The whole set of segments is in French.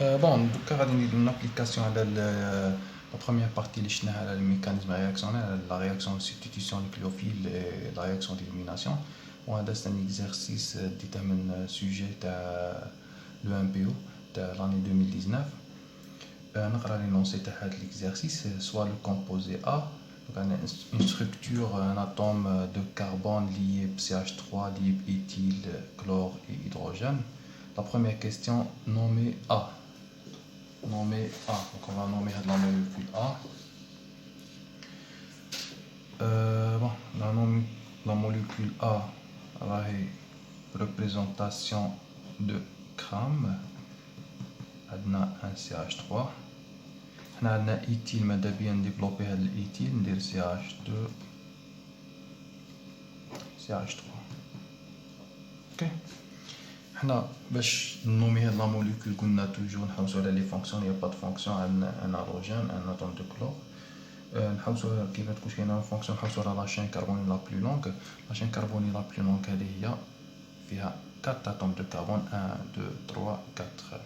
Bon, دوكا غادي ندير une application على la première partie اللي شفناها على الميكانيزم رياكسيونيل, la réaction de substitution nucléophile et la réaction d'élimination. وهذا c'est un exercice détermine sujet تاع le MPO تاع l'année 2019. نقرا l'énoncé تاع هذا l'exercice, soit le composé A, donc une structure, un atome de carbone lié CH3 lié éthyle, chlore et hydrogène. La première question nommée A. Nommer A. Donc on va nommer la molécule A. Bon, la molécule A a une représentation de grammes. On a un CH3. On a un éthyle, mais bien développé l'éthyle, on dit CH2, CH3. Ok. حنا باش نومي هاد لا موليكول قلنا توجور نحوسو على لي فونكسيون, يا با دو فونكسيون, ان هيدروجين, ان اتوم دو كلور. نحوسو كيف تكون كاينه فونكسيون نحوسو على لا شين كربوني لا بلو لونغ. لا شين كربوني لا بلو لونغ هذه هي فيها 4 اتوم دو كربون, 1 2 3 4.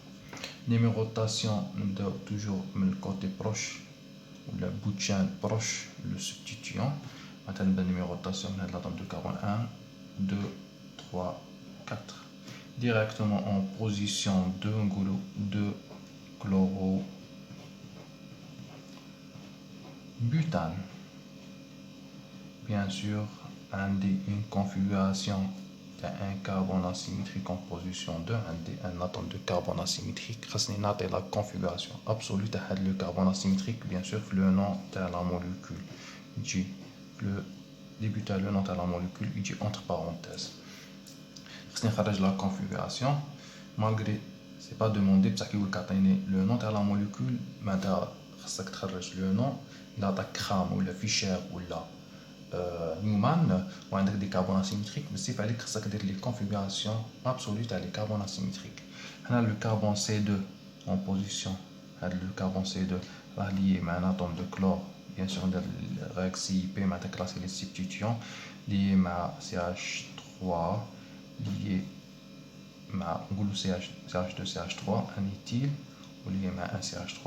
نيميروتاسيون نبداو توجور من الكوتي بروش ولا بوت شين بروش لو سبستيتيون. مثلا نبدا نيميروتاسيون من هاد لاتوم دو كربون 1 2 3 4. Directement en position 2, de chlorobutane. Bien sûr, une configuration d'un carbone asymétrique en position 2, un atome de carbone asymétrique. La configuration absolue de le carbone asymétrique, bien sûr, le nom de la molécule. Le début de le nom de la molécule, il dit entre parenthèses. La configuration, malgré c'est pas demandé parce que le nom de la molécule, mais le nom là gramme ou le fichier ou la Newman ou un des carbones asymétriques, mais c'est fallait que ça les configurations absolues des carbones asymétriques. On a le carbone C2 en position, le carbone C2 lié à un atome de chlore, bien sûr de réaction CIP, mais de classer les substitutions lié à CH3 lié à CH2 CH3, un éthyle, ou lié à un CH3,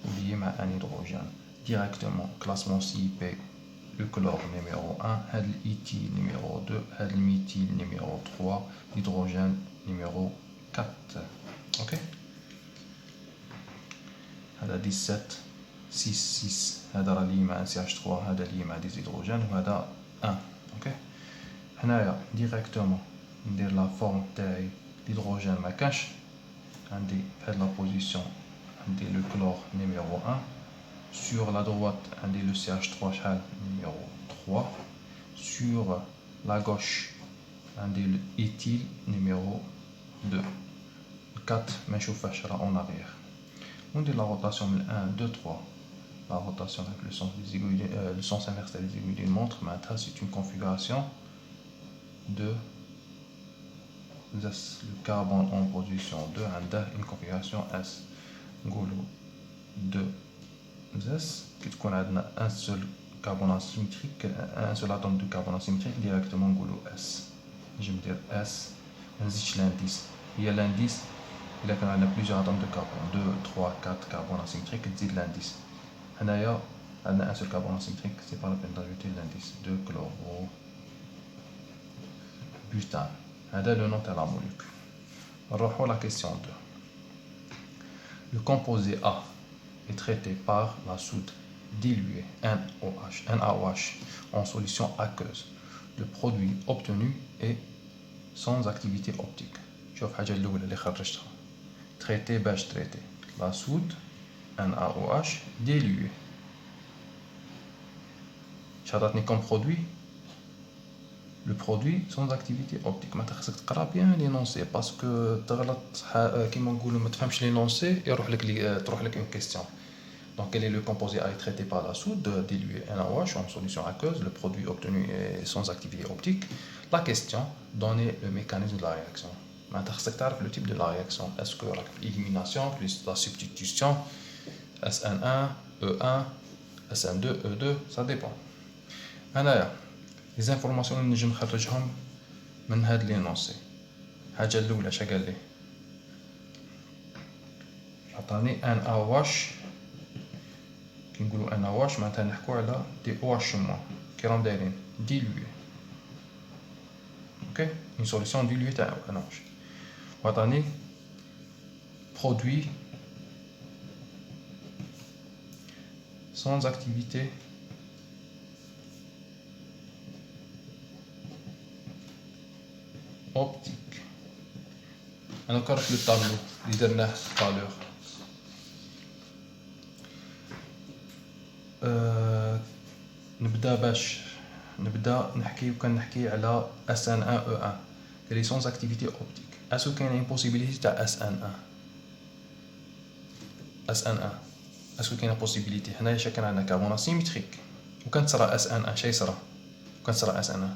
ou lié à un hydrogène. Directement, classement CIP, le chlore numéro 1, l'éthyle numéro 2, le méthyle numéro 3, l'hydrogène numéro 4. Ok. 17 6 6. هذا lié à un CH3, هذا lié à des hydrogènes, وهذا 1. Ok. هنايا directement ندير la forme تاعي l'hydrogène ما كاش, عندي هاد la position, عندي le chlore numéro 1, sur la droite عندي le CH3 شحال numéro 3, sur la gauche عندي le éthyle numéro 2, 4 ما نشوفهاش راه en arrière. وندير la rotation من 1 2 3. La rotation avec le sens des aiguilles, le sens inverse des aiguilles d'une montre, maintenant c'est une configuration de S, le carbone en position 2, une configuration S. Ngolo 2S, qui qu'on a un seul carbone asymétrique, un seul atome de carbone asymétrique, directement Ngolo S. Je vais dire S, l'indice. Il y a l'indice, il y a plusieurs atomes de carbone, 2, 3, 4 carbones asymétriques, il l'indice. D'ailleurs, on a un seul carbone asymétrique, c'est pas la peine d'ajouter l'indice 2 chlorobutane. C'est le nom de la molécule. Revenons à la question 2. Le composé A est traité par la soude diluée NaOH en solution aqueuse. Le produit obtenu est sans activité optique. شوف حاجة الأولى اللي خرجتها. Traité باش traité. La soude NaOH diluée. شعطتني comme produit le produit sans activité optique. ما خصك تقرا bien l'énoncé parce que تغلط كيما نقولوا ما تفهمش l'énoncé يروح لك تروح لك une question. Donc quel est le composé A est traité par la soude diluée NaOH en solution aqueuse, le produit obtenu est sans activité optique. La question, donner le mécanisme de la réaction. Maintenant خصك تعرف le type de la réaction. Est-ce que l'élimination plus la substitution, SN1 E1 SN2 E2, ça dépend. هنايا les informations اللي نجم نخرجهم من هاد l'énoncé. الحاجة الأولى شا قال لي عطاني ان اواش. كي نقولوا ان اواش معناتها نحكوا على دي او اش موان كي راهم دايرين ديلوي. اوكي اون سوليسيون ديلوي تاع ان اواش. وعطاني برودوي sans activité optique. انا كرت لو طابلو اللي درناه طالور. نبدا نحكي نحكي على SN1 E1 اللي sans activité optique. اسكو كاينه possibilité تاع SN1 اسكو كاينه possibilité هنايا كان عندنا كاربون سيميتريك وكان تصرا SN1 شي يصرا كان تصرا SN1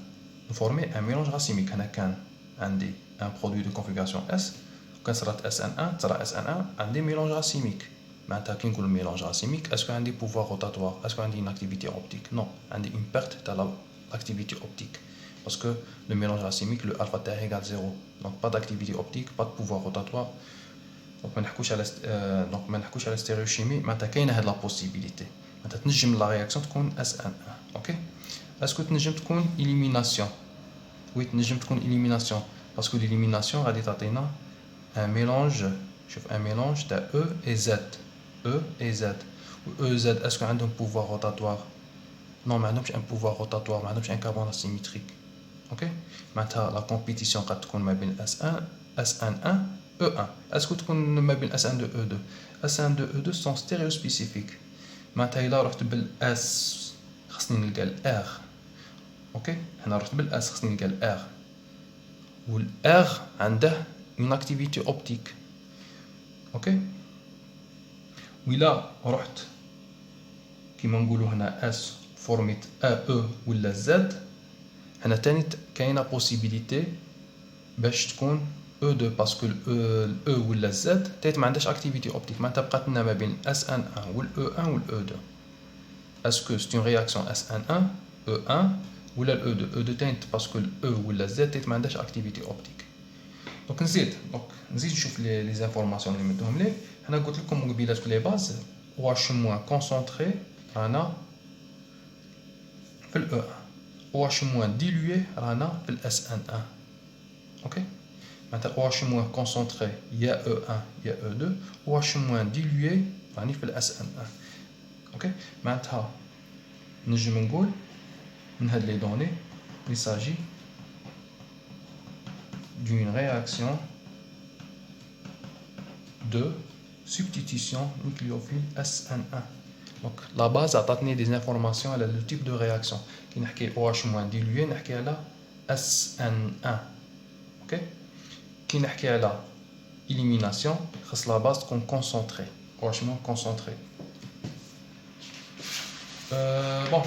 نفورمي ان ميلونج راسيميك. هنا كان عندي ان برودوي دو كونفيغوراسيون اس وكان صرات SN1 تصرا SN1 عندي ميلونج راسيميك. معناتها كي نقول ميلونج راسيميك اسكو عندي بوفوار روتاتوار اسكو عندي une activité optique. نو عندي une perte تاع l'activité optique parce que le mélange racimique le alpha تاعي égale 0 donc pas d'activité optique pas de pouvoir rotatoire. دونك ما نحكوش على ستيريوشيمي. معناتها كاينه هاد لا بوسيبيليتي معناتها تنجم لا رياكسيون تكون SN1. اوكي اسكو تنجم تكون إليميناسيون. وي تنجم تكون إليميناسيون باسكو l'éliminession غادي تعطينا ان ميلونج. شوف ان ميلونج تاع او اي زد. او اي زد و او زد اسكو عندهم بوفوار روتاتوار؟ نو ما عندهمش ان بوفوار روتاتوار ما عندهمش ان كاربون اسيميتريك. اوكي معناتها لا كومبيتيسيون قد تكون ما بين SN1 E1 اسكو تكون ما بين SN2 E2. SN2 E2 سون ستيريو سبيسيفيك. معناتها الا رحت بالاس خصني نلقى الار. اوكي هنا رحت بالاس خصني نلقى الار والار عنده اون اكتيفيتي اوبتيك. اوكي ولا رحت كيما نقولوا هنا اس فورميت او ولا زد هنا تاني كاينه بوسيبيليتي باش تكون او2 باسكو الاو ولا الزد تايت ما عندهاش اكتيفيتي اوبتيك. معناتها بقات لنا ما بين SN1 والاو1 والاو2. اسكو سي اون رياكسيون SN1 او1 ولا الاو2 تايت باسكو الاو ولا الزد تايت ما عندهاش اكتيفيتي اوبتيك. دونك نزيد نشوف لي زانفورماسيون اللي مدوهم لي. هنا قلت لكم قبيله لي باز OH موان كونسونطري رانا في الاو1 OH موان ديلوي رانا في SN1. اوكي معناتها OH موان كونسونطري يا E1 يا E2 OH موان ديلوي راني في SN1. اوكي معناتها نجم نقول من هاد لي دوني il s'agit d'une réaction de substitution nucléophile SN1. Donc la base عطاتني des informations على le type de réaction. كي نحكي OH moins dilué نحكي على SN1. OK كي نحكي على élimination خاص la base تكون concentrée. OH moins concentré. Bon